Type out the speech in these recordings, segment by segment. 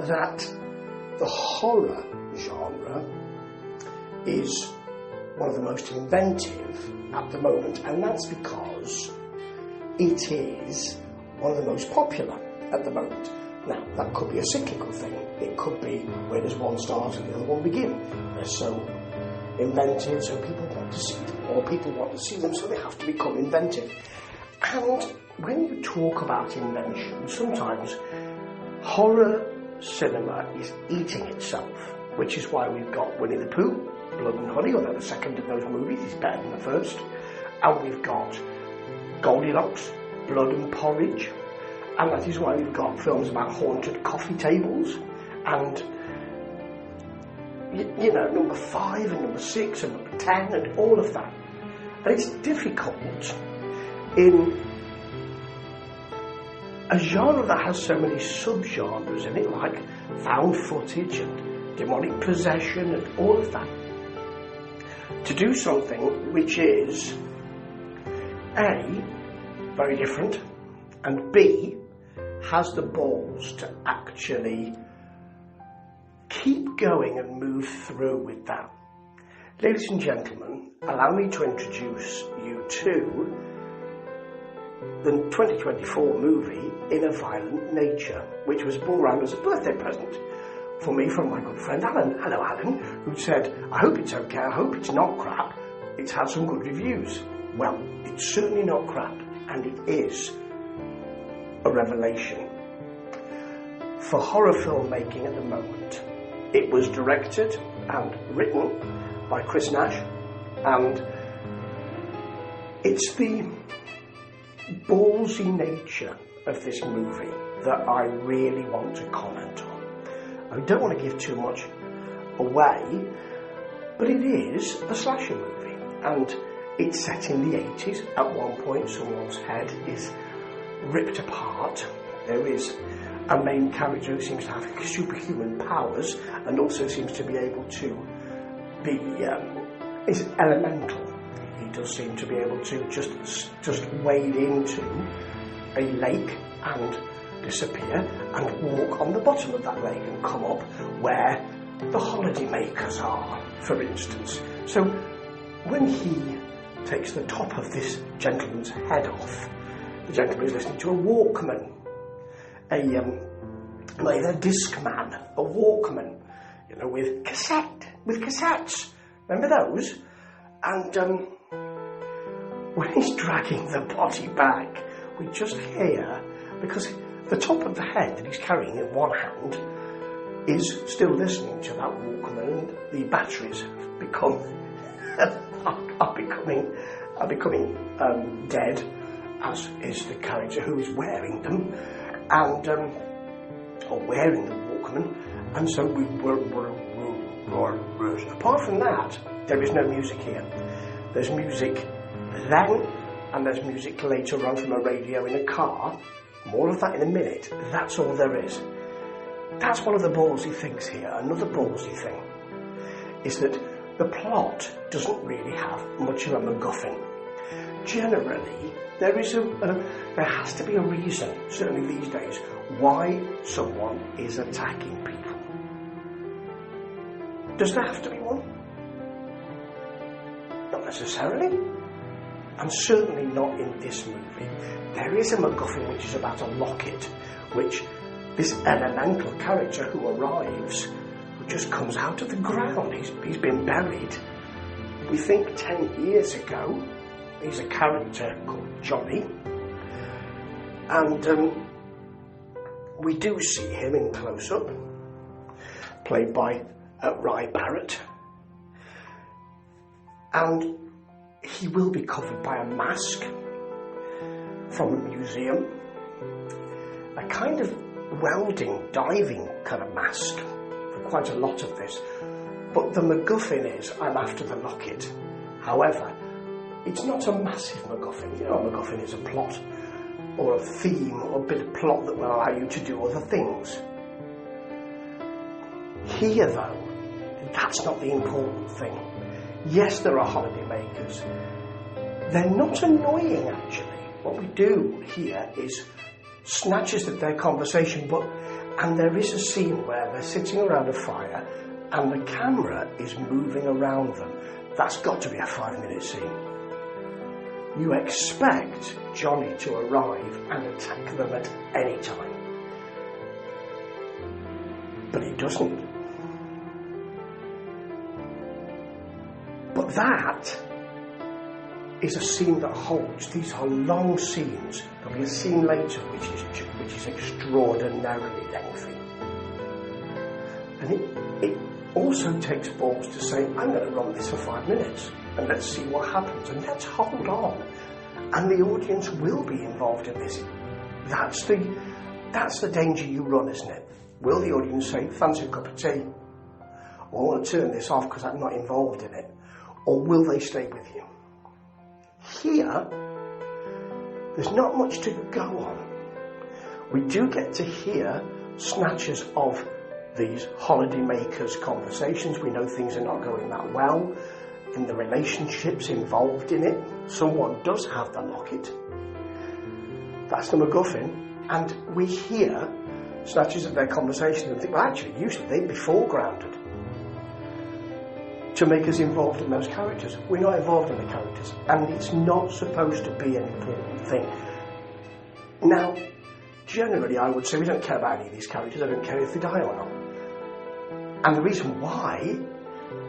that the horror genre is one of the most inventive at the moment, and that's because it is one of the most popular at the moment. Now, that could be a cyclical thing. It could be where does one start and the other one begin. They're so inventive, so people want to see them, or people want to see them, so they have to become inventive. And when you talk about invention, sometimes horror cinema is eating itself, which is why we've got Winnie the Pooh, Blood and Honey, although the second of those movies is better than the first, and we've got Goldilocks, Blood and Porridge, and that is why we've got films about haunted coffee tables, and you know, number 5 and number 6 and number 10 and all of that. And it's difficult in a genre that has so many subgenres in it, like found footage and demonic possession and all of that, to do something which is A, very different, and B, has the balls to actually keep going and move through with that. Ladies and gentlemen, allow me to introduce you to the 2024 movie In a Violent Nature, which was brought around as a birthday present for me from my good friend Alan. Hello Alan, who said, I hope it's okay, I hope it's not crap, it's had some good reviews. Well, it's certainly not crap, and it is a revelation for horror filmmaking at the moment. It was directed and written by Chris Nash, and it's the ballsy nature of this movie that I really want to comment on. I don't want to give too much away, but it is a slasher movie, and it's set in the 80s. At one point, someone's head is ripped apart. There is a main character who seems to have superhuman powers and also seems to be able to be is elemental. He does seem to be able to just wade into a lake and disappear and walk on the bottom of that lake and come up where the holiday makers are, for instance. So when he takes the top of this gentleman's head off, the gentleman is listening to a Walkman, like a Discman, a Walkman, you know, with cassettes. Remember those? And when he's dragging the body back, we just hear, because the top of the head that he's carrying in one hand is still listening to that Walkman, and the batteries have become are becoming dead, as is the character who is wearing them, and or wearing the Walkman, and so we were. Apart from that, there is no music here. There's music then, and there's music later on from a radio in a car. More of that in a minute. That's all there is. That's one of the ballsy things here. Another ballsy thing is that the plot doesn't really have much of a MacGuffin. Generally, there has to be a reason, certainly these days, why someone is attacking people. Does there have to be one? Not necessarily. And certainly not in this movie. There is a MacGuffin which is about a locket, which this elemental character who arrives, who just comes out of the ground. He's been buried, we think, 10 years ago. He's a character called Johnny. And we do see him in close-up, played by Ry Barrett. And he will be covered by a mask from a museum, a kind of welding, diving kind of mask for quite a lot of this. But the MacGuffin is, I'm after the locket. However, it's not a massive MacGuffin. You know, a MacGuffin is a plot or a theme or a bit of plot that will allow you to do other things. Here, though, that's not the important thing. Yes, there are holiday makers. They're not annoying, actually. What we do here is snatches of their conversation, but And there is a scene where they're sitting around a fire and the camera is moving around them. That's got to be a 5-minute scene. You expect Johnny to arrive and attack them at any time. But he doesn't. But that is a scene that holds. These are long scenes. There'll be a scene later which is extraordinarily lengthy. And it also takes balls to say, I'm going to run this for 5 minutes and let's see what happens and let's hold on. And the audience will be involved in this. That's the danger you run, isn't it? Will the audience say, fancy a cup of tea? Or I want to turn this off because I'm not involved in it? Or will they stay with you? Here, there's not much to go on. We do get to hear snatches of these holiday makers' conversations. We know things are not going that well in the relationships involved in it. Someone does have the locket. That's the MacGuffin. And we hear snatches of their conversation and think, well, actually, usually they'd be foregrounded to make us involved in those characters. We're not involved in the characters, and it's not supposed to be an important thing. Now, generally, I would say we don't care about any of these characters. I don't care if they die or not. And the reason why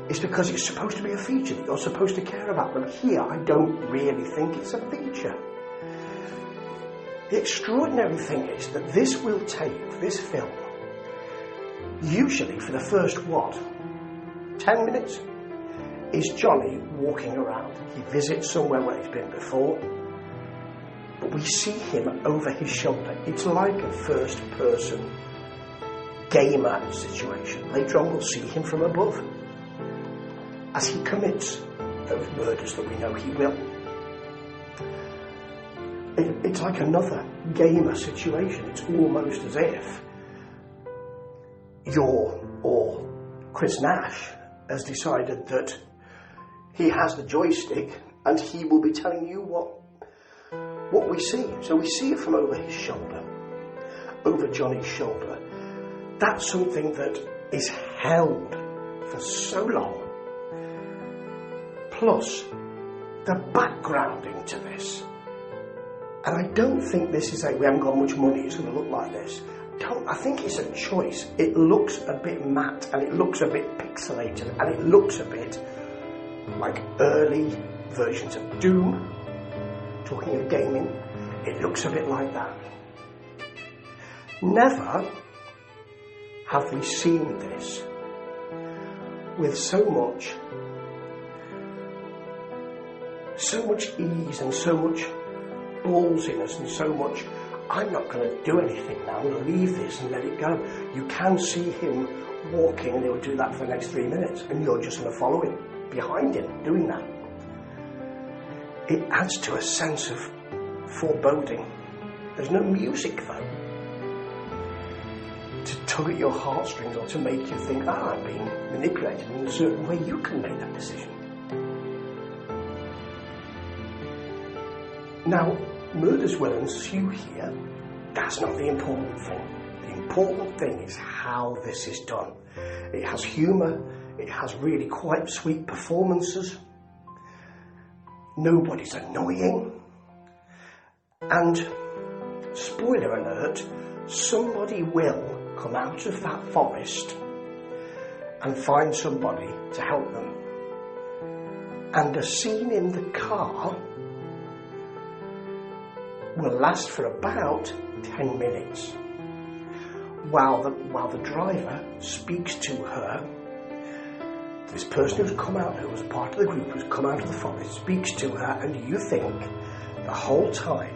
is because it's supposed to be a feature that you're supposed to care about them. Here, I don't really think it's a feature. The extraordinary thing is that this film, usually for the first, 10 minutes, is Johnny walking around. He visits somewhere where he's been before, but we see him over his shoulder. It's like a first-person gamer situation. Later on, we'll see him from above as he commits those murders that we know he will. It's like another gamer situation. It's almost as if Chris Nash has decided that he has the joystick and he will be telling you what we see. So we see it from over his shoulder, over Johnny's shoulder. That's something that is held for so long. Plus, the backgrounding to this. And I don't think this is we haven't got much money, it's going to look like this. I think it's a choice. It looks a bit matte and it looks a bit pixelated and it looks a bit like early versions of Doom. Talking of gaming, it looks a bit like that. Never have we seen this with so much ease and so much ballsiness and so much, I'm not going to do anything now, I'm going to leave this and let it go. You can see him walking and he'll do that for the next 3 minutes and you're just going to follow him, behind him, doing that. It adds to a sense of foreboding. There's no music though to tug at your heartstrings or to make you think, I'm being manipulated in a certain way. You can make that decision. Now, murders will ensue here. That's not the important thing. The important thing is how this is done. It has humour. It has really quite sweet performances. Nobody's annoying. And, spoiler alert, somebody will come out of that forest and find somebody to help them. And a scene in the car will last for about 10 minutes while the driver speaks to her. This person who's come out, who was part of the group, who's come out of the forest, speaks to her, and you think the whole time,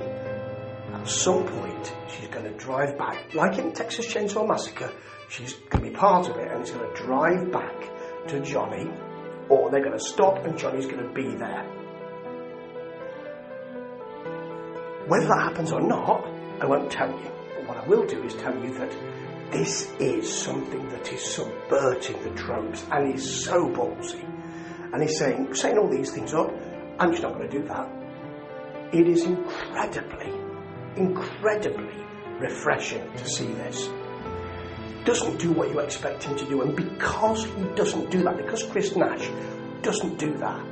at some point, she's going to drive back. Like in Texas Chainsaw Massacre, she's going to be part of it, and it's going to drive back to Johnny, or they're going to stop and Johnny's going to be there. Whether that happens or not, I won't tell you. But what I will do is tell you that this is something that is subverting the tropes and is so ballsy. And he's saying all these things up, I'm just not going to do that. It is incredibly refreshing to see this. doesn't do what you expect him to do, and because he doesn't do that, because Chris Nash doesn't do that,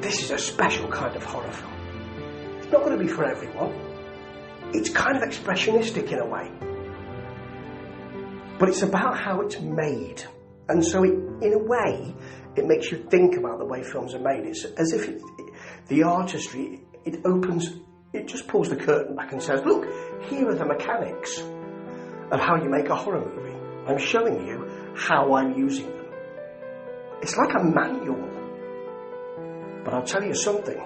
this is a special kind of horror film. It's not going to be for everyone. It's kind of expressionistic in a way. But it's about how it's made. And so in a way, it makes you think about the way films are made. It's as if the artistry, it just pulls the curtain back and says, look, here are the mechanics of how you make a horror movie. I'm showing you how I'm using them. It's like a manual. But I'll tell you something,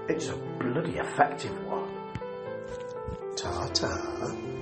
it's a bloody effective one. Ta-ta.